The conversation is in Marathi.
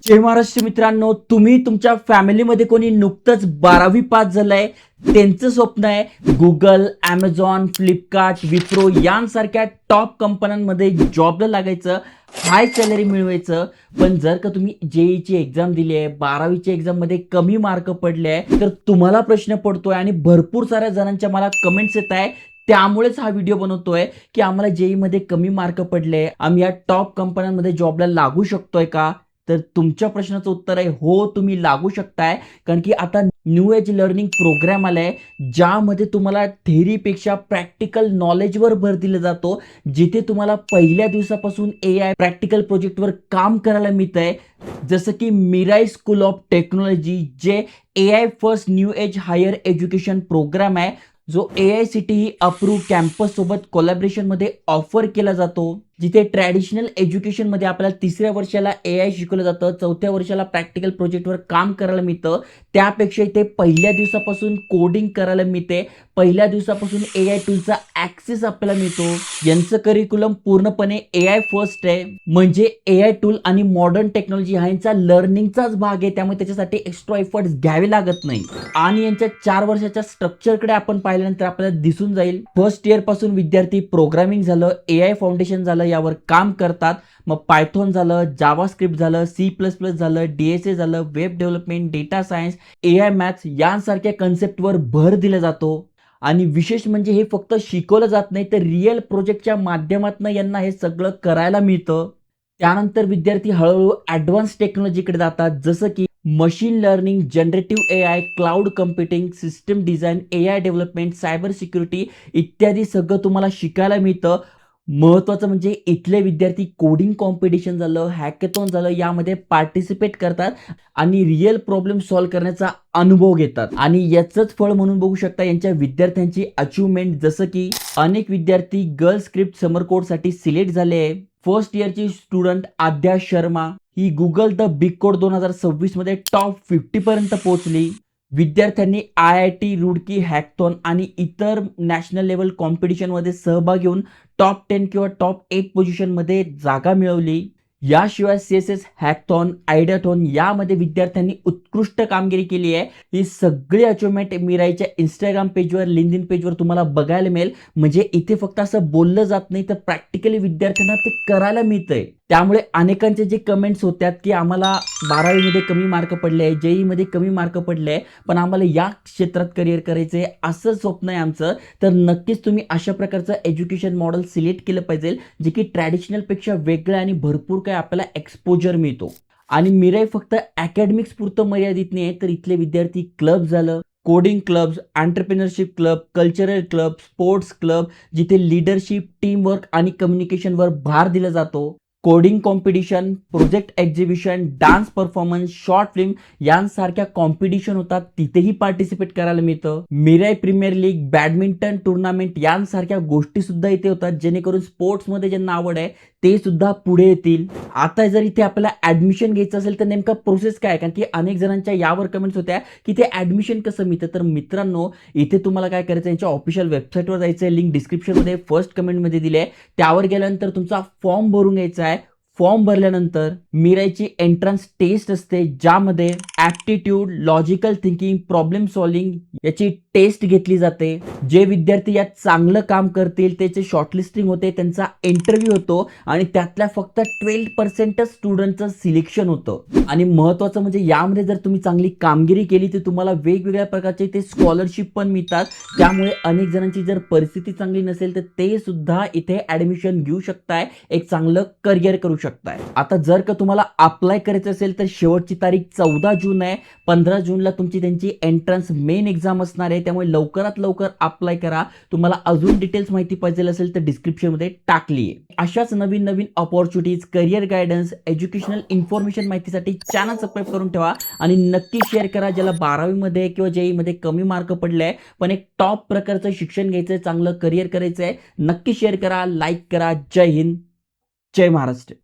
जय महाराष्ट्र मित्रांनो, तुम्ही तुमच्या फॅमिलीमध्ये कोणी नुकतंच 12वी पास झालंय, त्यांचं स्वप्न आहे गुगल, ॲमेझॉन, फ्लिपकार्ट, विप्रो यांसारख्या टॉप कंपन्यांमध्ये जॉबला लागायचं, हाय सॅलरी मिळवायचं. पण जर का तुम्ही जेईची एक्झाम दिली आहे, 12वीच्या एक्झाममध्ये कमी मार्क पडले आहे, तर तुम्हाला प्रश्न पडतोय आणि भरपूर साऱ्या जणांच्या मला कमेंट्स येत आहे. त्यामुळेच हा व्हिडिओ बनवतोय की आम्हाला जेई मध्ये कमी मार्क पडले, आम्ही या टॉप कंपन्यांमध्ये जॉबला लागू शकतोय का? तर तुमच्या प्रश्नाचं उत्तर आहे हो, तुम्ही लागू शकताय. कारण की आता न्यू एज लर्निंग प्रोग्राम आलाय, ज्यामध्ये तुम्हाला थेअरीपेक्षा प्रॅक्टिकल नॉलेजवर भर दिला जातो, जिथे तुम्हाला पहिल्या दिवसापासून AI प्रॅक्टिकल प्रोजेक्टवर काम करायला मिळतंय. जसं की मिराई स्कूल ऑफ टेक्नॉलॉजी, जे AI first new age higher education program आहे, जो AICTE अप्रूव्ह कॅम्पस सोबत कोलॅबरेशन मध्ये ऑफर केला जातो. जिथे ट्रॅडिशनल एज्युकेशन मध्ये आपल्याला 3ऱ्या वर्षाला AI शिकवलं जातं, 4थ्या वर्षाला प्रॅक्टिकल प्रोजेक्टवर काम करायला मिळतं. त्यापेक्षा इथे पहिल्या दिवसापासून कोडिंग करायला मिळते, पहिल्या दिवसापासून AI टूलचा ऍक्सेस आपल्याला मिळतो. यांचं करिक्युलम पूर्णपणे AI फर्स्ट आहे, म्हणजे AI टूल आणि मॉडर्न टेक्नॉलॉजी ह्यांचा लर्निंगचाच भाग आहे, त्यामुळे त्याच्यासाठी एक्स्ट्रा एफर्ट्स घ्यावे लागत नाही. आणि यांच्या 4 वर्षाच्या स्ट्रक्चरकडे आपण पाहिल्यानंतर आपल्याला दिसून जाईल, फर्स्ट इयर पासून विद्यार्थी प्रोग्रामिंग झालं, AI फाउंडेशन झालं, यावर काम करतात. मग पायथॉन झालं, जावास्क्रिप्ट झालं, C++ झालं, DSA झालं, web development, data science, AI maths यांसारख्या कन्सेप्टवर भर दिला जातो. आणि विशेष म्हणजे हे फक्त शिकवलं जात नाही, तर रिअल प्रोजेक्टच्या माध्यमातून यांना हे सगळं करायला मिळतं. त्यानंतर विद्यार्थी हळूहळू ॲडव्हान्स टेक्नॉलॉजीकडे जातात, जसं की machine learning, generative AI, cloud computing, system design, AI development, cyber security इत्यादी सगळं तुम्हाला शिकायला मिळतं. महत्त्वाचं म्हणजे इथले विद्यार्थी कोडिंग कॉम्पिटिशन झालं, हॅकेथॉन झालं, यामध्ये पार्टिसिपेट करतात आणि रिअल प्रॉब्लेम सॉल्व्ह करण्याचा अनुभव घेतात. आणि याचंच फळ म्हणून बघू शकता यांच्या विद्यार्थ्यांची अचिव्हमेंट, जसं की अनेक विद्यार्थी गर्ल स्क्रिप्ट समर कोडसाठी सिलेक्ट झाले आहे. फर्स्ट इयरची स्टुडंट आद्या शर्मा ही गुगल द बिग कोड 2026 मध्ये टॉप 50 पर्यंत पोहोचली. विद्यार्थ्यांनी IIT रुडकी, हॅकथॉन आणि इतर नॅशनल लेवल कॉम्पिटिशनमध्ये सहभाग घेऊन टॉप 10 किंवा टॉप 8 पोझिशनमध्ये जागा मिळवली. याशिवाय CSS हॅकथॉन, आयडियाथॉन यामध्ये विद्यार्थ्यांनी उत्कृष्ट कामगिरी केली आहे. ही सगळी अचिव्हमेंट मिराईच्या इंस्टाग्राम पेजवर, लिंक्डइन पेजवर तुम्हाला बघायला मिळेल. म्हणजे इथे फक्त असं बोललं जात नाही, तर प्रॅक्टिकली विद्यार्थ्यांना ते करायला मिळतंय. त्यामुळे अनेकांचे जे कमेंट्स होत्यात की आम्हाला 12वी मध्ये कमी मार्क पडले आहे, जेई मध्ये कमी मार्क पडले आहे, पण आम्हाला या क्षेत्रात करिअर करायचंय, असं स्वप्न आहे आमचं, तर नक्कीच तुम्ही अशा प्रकारचं एज्युकेशन मॉडेल सिलेक्ट केलं पाहिजे, जे की ट्रॅडिशनल पेक्षा वेगळं आणि भरपूर काय आपल्याला एक्सपोजर मिळतो. आणि मिराई फक्त अकॅडमिक्स पुरतं मर्यादित नाही, तर इथले विद्यार्थी क्लब झालं, coding clubs, entrepreneurship club, cultural club, sports club, जिथे लीडरशिप, टीमवर्क आणि कम्युनिकेशनवर भार दिला जातो. Coding competition, project exhibition, dance performance, short film यांसारख्या कॉम्पिटिशन होतात, तिथेही पार्टिसिपेट करायला मिळतं. Mirai Premier League, badminton tournament यांसारख्या गोष्टी सुद्धा इथे होतात, जेणेकरून स्पोर्ट्समध्ये ज्यांना आवड आहे ते सुद्धा पुढे येतील. आता जर इथे आपल्याला ऍडमिशन घ्यायचं असेल तर नेमका प्रोसेस काय? कारण की अनेक जणांच्या यावर कमेंट्स होत्या की ते ऍडमिशन कसं मिळतं. तर मित्रांनो, इथे तुम्हाला काय करायचं, यांच्या ऑफिशियल वेबसाईटवर जायचं आहे, लिंक डिस्क्रिप्शनमध्ये फर्स्ट कमेंटमध्ये दिली आहे. त्यावर गेल्यानंतर तुमचा फॉर्म भरून घ्यायचा आहे. फॉर्म भरल्यानंतर मिराईची एंट्रन्स टेस्ट असते, ज्यामध्ये aptitude, logical thinking, problem solving याची टेस्ट घेतली जाते. जे विद्यार्थी यात चांगलं काम करतील त्याचे शॉर्टलिस्टिंग होते, त्यांचा इंटरव्ह्यू होतो आणि त्यातल्या फक्त 12% स्टुडंटचं सिलेक्शन होतं. आणि महत्त्वाचं म्हणजे यामध्ये जर तुम्ही चांगली कामगिरी केली तर तुम्हाला वेगवेगळ्या प्रकारचे ते स्कॉलरशिप पण मिळतात. त्यामुळे अनेक जणांची जर परिस्थिती चांगली नसेल तर ते सुद्धा इथे ऍडमिशन घेऊ शकताय, एक चांगलं करिअर करू शकताय. आता जर का तुम्हाला अप्लाय करायचं असेल तर शेवटची तारीख 14 जून आहे. 15 जूनला तुमची त्यांची एंट्रन्स मेन एक्झाम असणार आहे, त्यामुळे लवकरात लवकर अप्लाय करा. तुम्हाला अजून डिटेल्स माहिती पाहिजे असेल तर डिस्क्रिप्शनमध्ये टाकली आहे. अशाच नवीन नवीन opportunities, career guidance, educational information माहितीसाठी चॅनल सबस्क्राईब करून ठेवा आणि नक्की शेअर करा ज्याला 12वी मध्ये किंवा जेई मध्ये कमी मार्क पडले आहे, पण एक टॉप प्रकारचं शिक्षण घ्यायचंय, चांगलं करिअर करायचंय. नक्की शेअर करा, लाईक करा. जय हिंद, जय महाराष्ट्र.